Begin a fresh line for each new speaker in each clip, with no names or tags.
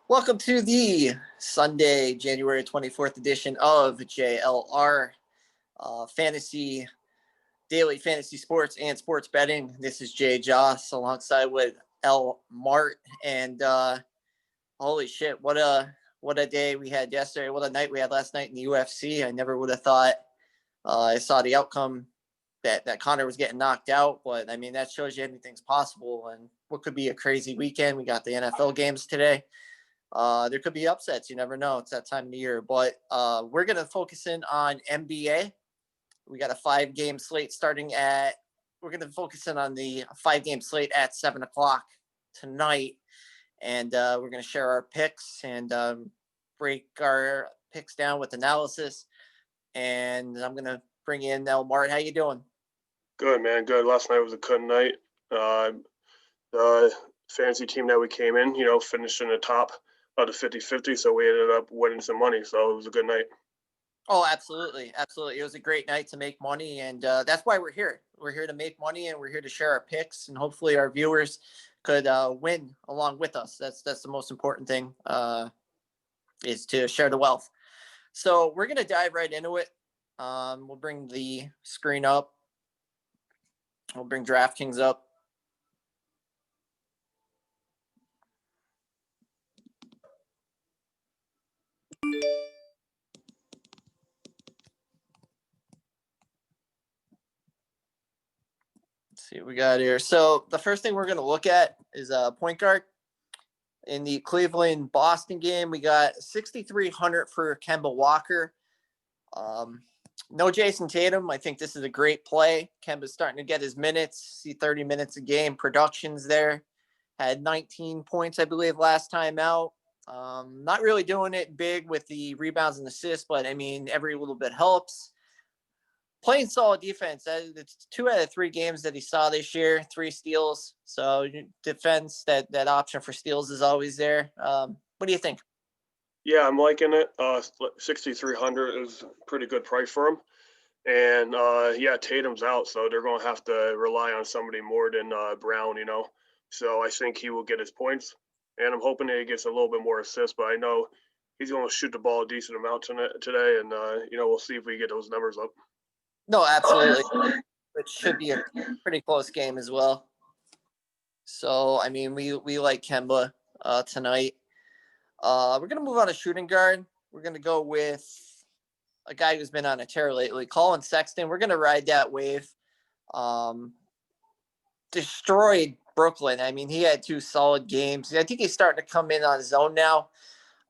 Welcome to the Sunday, January 24th edition of JLR Fantasy Daily Fantasy Sports and Sports Betting. This is Jay Joss alongside with L Mart, and holy shit, what a day we had yesterday! What a night we had last night in the UFC. I never would have thought I saw the outcome that Connor was getting knocked out, but I mean that shows you anything's possible and what could be a crazy weekend. We got the NFL games today. There could be upsets. You never know. It's that time of the year. But we're going to focus in on NBA. We got a 5-game slate starting at, we're going to focus in on the 5-game slate at 7 o'clock tonight. And we're going to share our picks and break our picks down with analysis. And I'm going to bring in Mart. How you doing?
Good, man. Good. Last night was a good night. The fantasy team that we came in, finished in the top of the 50-50, so we ended up winning some money. So it was a good night.
Oh, absolutely. Absolutely. It was a great night to make money. And that's why we're here. We're here to make money and we're here to share our picks. And hopefully our viewers could win along with us. That's the most important thing, is to share the wealth. So we're going to dive right into it. We'll bring the screen up. We'll bring Draftkings up. Let's see what we got here. So the first thing we're going to look at is a point guard. In the Cleveland-Boston game, we got 6,300 for Kemba Walker. No Jason Tatum. I think this is a great play. Kemba's starting to get his minutes. See 30 minutes a game. Production's there. Had 19 points, I believe, last time out. Not really doing it big with the rebounds and assists, but, I mean, every little bit helps. Playing solid defense. It's 2 out of 3 games that he saw this year, 3 steals. So defense, that option for steals is always there. What do you think?
Yeah, I'm liking it. 6,300 is a pretty good price for him. And, Tatum's out, so they're going to have to rely on somebody more than Brown, So I think he will get his points. And I'm hoping that he gets a little bit more assists, but I know he's going to shoot the ball a decent amount today. And, we'll see if we get those numbers up.
No, absolutely. It should be a pretty close game as well. So, I mean, we like Kemba tonight. We're going to move on to shooting guard. We're going to go with a guy who's been on a tear lately, Colin Sexton. We're going to ride that wave. Destroyed Brooklyn. I mean, he had 2 solid games. I think he's starting to come in on his own now.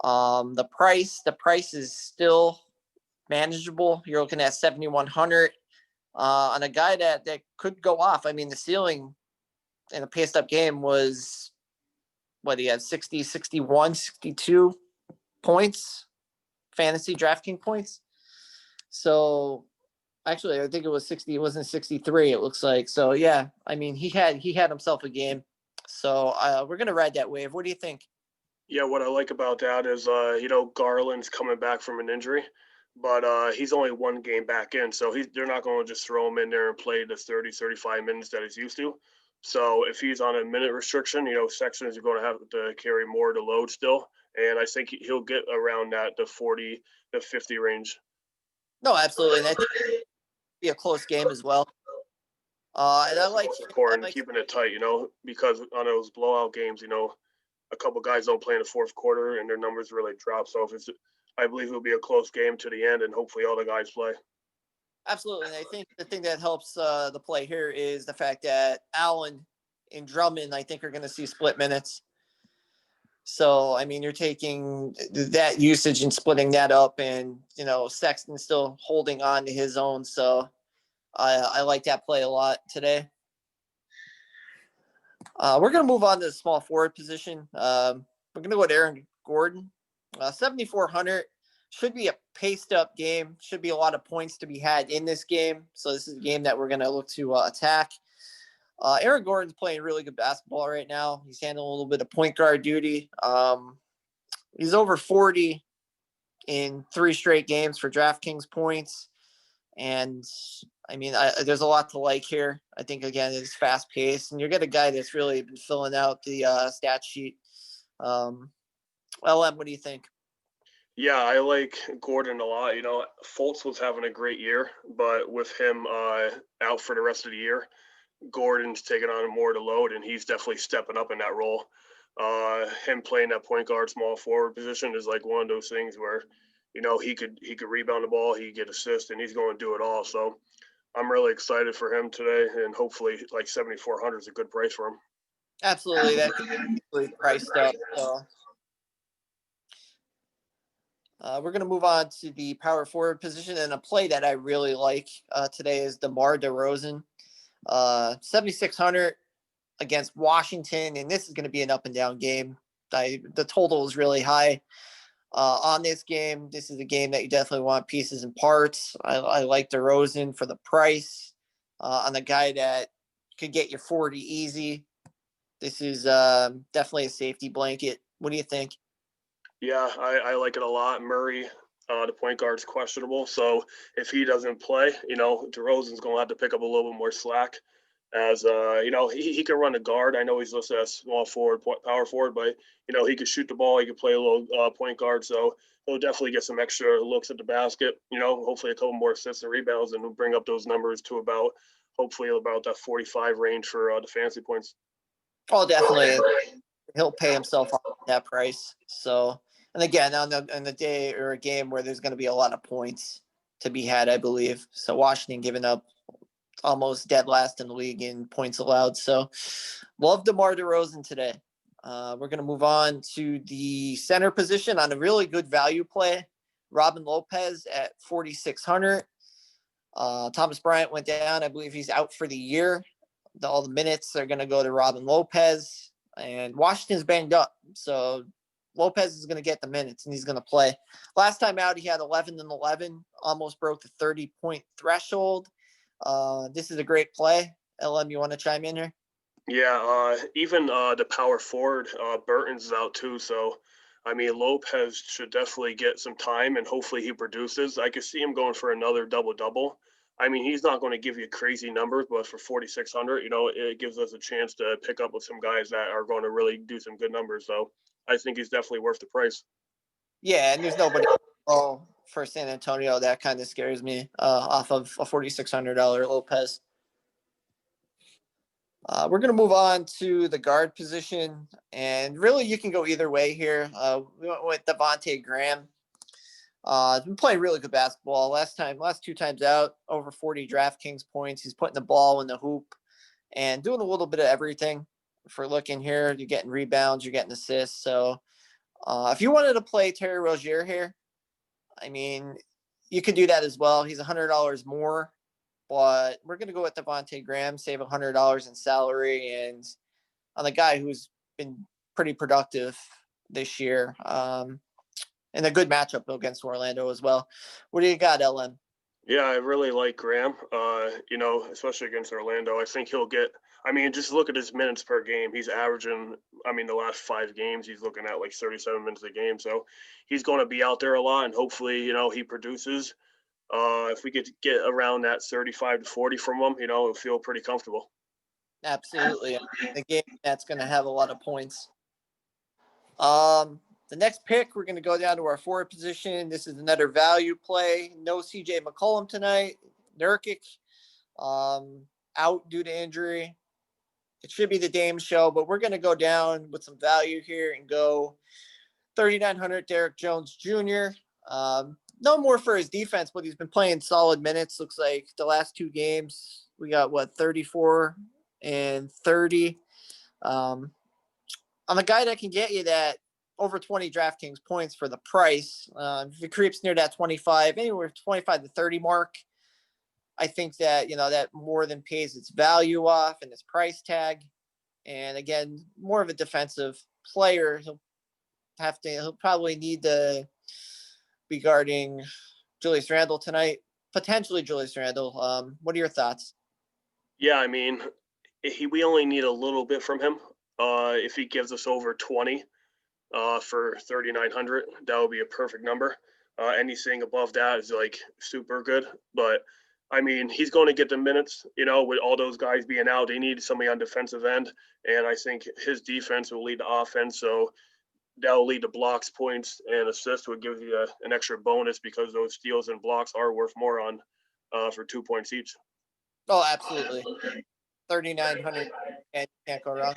The price is still manageable. You're looking at 7,100 on a guy that could go off. I mean, the ceiling in a paced up game was what he had 60, 61, 62 points, fantasy DraftKings points. So actually, I think it was 60. It wasn't 63. It looks like. So yeah, I mean, he had himself a game. So we're gonna ride that wave. What do you think?
Yeah, what I like about that is, Garland's coming back from an injury, but he's only 1 game back in, so they're not going to just throw him in there and play the 30, 35 minutes that he's used to. So if he's on a minute restriction, Sexton is going to have to carry more of the load still, and I think he'll get around the 40 to 50 range.
No, absolutely, and I think it'll be a close game as well. And I like
important keeping it tight, because on those blowout games, a couple guys don't play in the fourth quarter and their numbers really drop. So I believe it'll be a close game to the end, and hopefully all the guys play.
Absolutely. And I think the thing that helps the play here is the fact that Allen and Drummond, I think, are going to see split minutes. So, I mean, you're taking that usage and splitting that up, and, Sexton still holding on to his own. So I like that play a lot today. We're going to move on to the small forward position. We're going to go with Aaron Gordon. 7,400 should be a paced up game. Should be a lot of points to be had in this game. So this is a game that we're going to look to attack. Aaron Gordon's playing really good basketball right now. He's handling a little bit of point guard duty. He's over 40 in 3 straight games for DraftKings points. And I mean, there's a lot to like here. I think, again, it's fast paced, and you're getting a guy that's really been filling out the stat sheet. LM, what do you think?
Yeah, I like Gordon a lot. Fultz was having a great year, but with him out for the rest of the year, Gordon's taking on more to load, and he's definitely stepping up in that role. Him playing that point guard, small forward position is like one of those things where, he could rebound the ball, he could get assists, and he's going to do it all. So I'm really excited for him today, and hopefully, like 7,400 is a good price for him.
Absolutely, that could be easily priced up. So we're going to move on to the power forward position, and a play that I really like today is DeMar DeRozan, 7,600 against Washington, and this is going to be an up and down game. The total is really high on this game. This is a game that you definitely want pieces and parts. I like DeRozan for the price on the guy that could get you 40 easy. This is definitely a safety blanket. What do you think?
Yeah, I like it a lot. Murray, the point guard's questionable, so if he doesn't play, DeRozan's going to have to pick up a little bit more slack. As he can run a guard. I know he's listed as small forward, power forward, but he could shoot the ball. He could play a little point guard, so he'll definitely get some extra looks at the basket. Hopefully a couple more assists and rebounds, and we'll bring up those numbers to hopefully about that 45 range for the fantasy points.
Oh, definitely. He'll pay himself off that price. So, and again, on the day or a game where there's going to be a lot of points to be had, I believe. So Washington giving up almost dead last in the league in points allowed. So love DeMar DeRozan today. We're going to move on to the center position on a really good value play. Robin Lopez at 4,600. Thomas Bryant went down. I believe he's out for the year. All the minutes are going to go to Robin Lopez, and Washington's banged up. So Lopez is going to get the minutes, and he's going to play. Last time out, he had 11 and 11, almost broke the 30-point threshold. This is a great play. LM, you want to chime in here?
Yeah, even the power forward, Burton's out too. So, I mean, Lopez should definitely get some time, and hopefully he produces. I could see him going for another double-double. I mean, he's not going to give you crazy numbers, but for 4,600, it gives us a chance to pick up with some guys that are going to really do some good numbers. So I think he's definitely worth the price.
Yeah, and there's nobody for San Antonio that kind of scares me off of a $4,600 Lopez. We're going to move on to the guard position, and really you can go either way here. We went with Devontae Graham. He's been playing really good basketball. Last two times out, over 40 Draftkings points. He's putting the ball in the hoop and doing a little bit of everything. For looking here, you're getting rebounds, you're getting assists. So if you wanted to play Terry Rozier here, I mean, you could do that as well. He's $100 more, but we're going to go with Devontae Graham, save $100 in salary, and on the guy who's been pretty productive this year. And a good matchup against Orlando as well. What do you got, LM?
Yeah, I really like Graham, especially against Orlando. I think he'll get – I mean, just look at his minutes per game. He's averaging – I mean, the last 5 games, he's looking at like 37 minutes a game. So he's going to be out there a lot, and hopefully, he produces. If we get around that 35 to 40 from him, it'll feel pretty comfortable.
Absolutely. The game that's going to have a lot of points. The next pick, we're going to go down to our forward position. This is another value play. No CJ McCollum tonight. Nurkic out due to injury. It should be the Dame show, but we're going to go down with some value here and go 3,900 Derek Jones Jr. No more for his defense, but he's been playing solid minutes. Looks like the last 2 games, we got 34 and 30. On a guy that can get you that over 20 DraftKings points for the price. If it creeps near that 25, anywhere 25 to 30 mark, I think that, that more than pays its value off and its price tag. And again, more of a defensive player. He'll probably need to be guarding Julius Randle tonight, potentially Julius Randle. What are your thoughts?
Yeah, I mean, we only need a little bit from him. If he gives us over 20 for 3,900, that would be a perfect number. Anything above that is like super good. But I mean, he's going to get the minutes, with all those guys being out. They need somebody on defensive end. And I think his defense will lead the offense. So that'll lead to blocks, points, and assists would give you an extra bonus because those steals and blocks are worth more on for 2 points each.
Oh, absolutely. 3,900 and can't go wrong.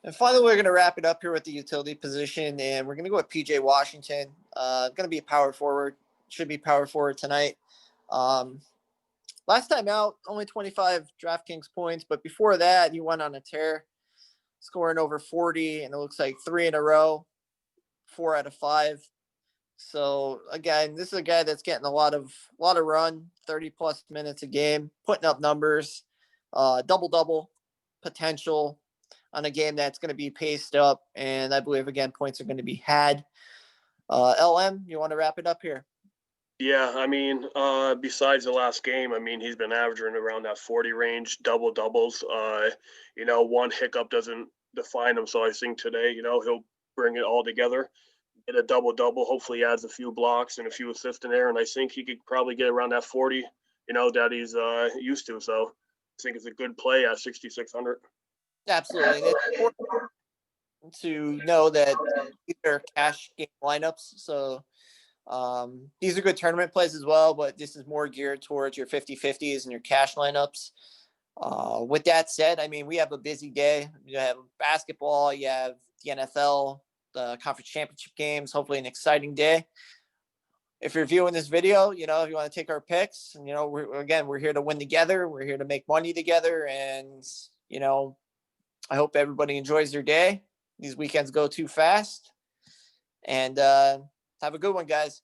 And finally, we're going to wrap it up here with the utility position, and we're going to go with PJ Washington. Going to be a power forward. Should be power forward tonight. Last time out, only 25 DraftKings points, but before that, he went on a tear, scoring over 40, and it looks like 3 in a row, 4 out of 5. So again, this is a guy that's getting a lot of run, 30 plus minutes a game, putting up numbers, double potential on a game that's going to be paced up, and I believe again points are going to be had. LM, you want to wrap it up here?
Yeah, I mean, besides the last game, I mean, he's been averaging around that 40 range, double doubles. One hiccup doesn't define him. So I think today, he'll bring it all together, get a double double. Hopefully, he adds a few blocks and a few assists in there, and I think he could probably get around that 40, that he's used to. So I think it's a good play at 6,600.
Absolutely. And it's important to know that these are cash game lineups. So these are good tournament plays as well, but this is more geared towards your 50-50s and your cash lineups. With that said, I mean, we have a busy day. You have basketball, you have the NFL, the conference championship games, hopefully an exciting day. If you're viewing this video, if you want to take our picks, and, we're here to win together. We're here to make money together. And, I hope everybody enjoys their day. These weekends go too fast. And have a good one, guys.